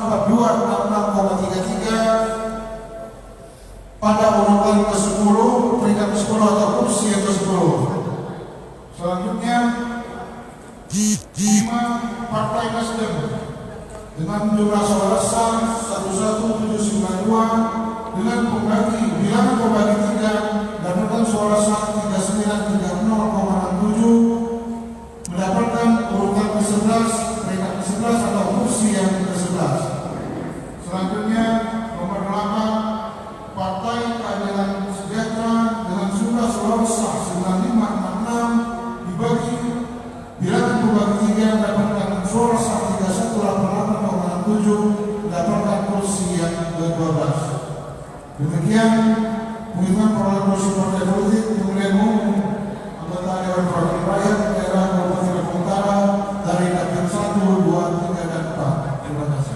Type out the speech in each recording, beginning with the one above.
0266,33 pada urutan ke-10, peringkat ke-10 atau kursi yang ke-10. Selanjutnya 5 Partai Nasdem dengan jumlah suara sah 11792 dengan bilangan pembagi 3 dan urutan suara sah 3930,67 mendapatkan urutan ke-11, peringkat ke-11 atau kursi yang ke-11. Selanjutnya nomor 8 Partai Keadilan Sejahtera dengan jumlah suara sah 9566 dibagi bilangan pembagi 3 mendapatkan suara sah 3188,67 mendapatkan kursi yang ke-12. Demikian penghitungan perolehan kursi partai politik pemilihan umum anggota Dewan Perwakilan Rakyat daerah Kabupaten Lombok Utara dari dapil 1, 2, 3, dan 4. Terima kasih.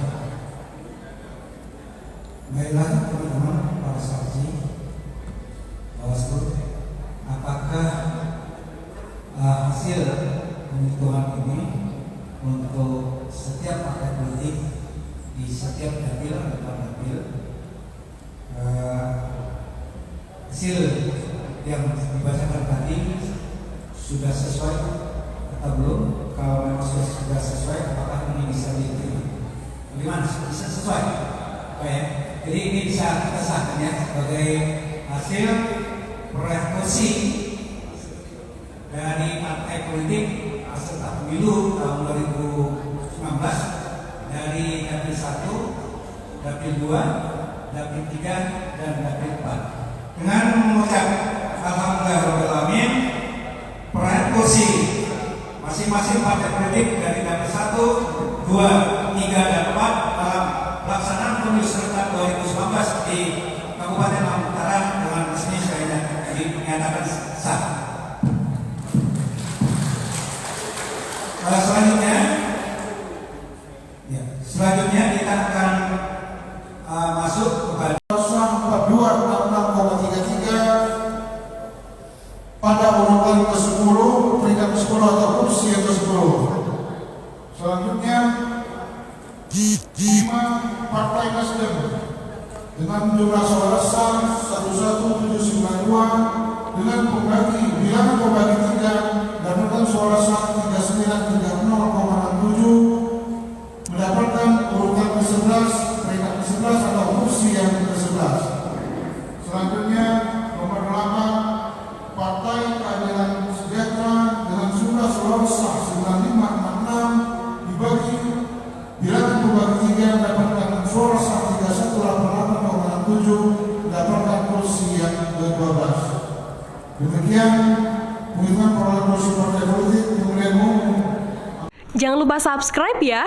Baiklah teman-teman para saksi, Bawaslu, apakah hasil penghitungan ini untuk setiap partai politik di setiap dapil atau dapil hasil yang dibacakan tadi sudah sesuai atau belum? Kalau memang sudah sesuai, apakah ini bisa diterima? Bagaimana? Bisa sesuai? Baik. Jadi ini bisa kita sahkan ya sebagai hasil perolehan kursi dari partai politik peserta pemilu tahun 2019 dari dapil 1, dapil 2, dapil 3, dan dapil 4. Dengan mengucap alhamdulillahirabbil alamin, perolehan kursi masing-masing partai politik dari dapil 1, 2, 3, dan 4 dalam pelaksanaan pemilu serentak 2019 di Kabupaten Lombok Utara dengan resmi saya dinyatakan sah. Selanjutnya kita akan masuk kepada 4266,33 pada urutan ke-10, peringkat ke-10 atau kursi yang ke-10. Selanjutnya 5 Partai Nasdem dengan jumlah suara sah 11792 dengan bilangan pembagi 3 dan urutan suara sah 3930,67 mendapatkan urutan ke-11, peringkat ke-11 atau kursi yang ke-11. Selanjutnya nomor 8 Partai Keadilan Sejahtera dengan jumlah suara sah 9566 dibagi bilangan pembagi 3 mendapatkan suara sah 3188,67 mendapatkan kursi yang ke-12. Demikian penghitungan perolehan kursi partai politik pemilihan umum. Jangan lupa subscribe ya.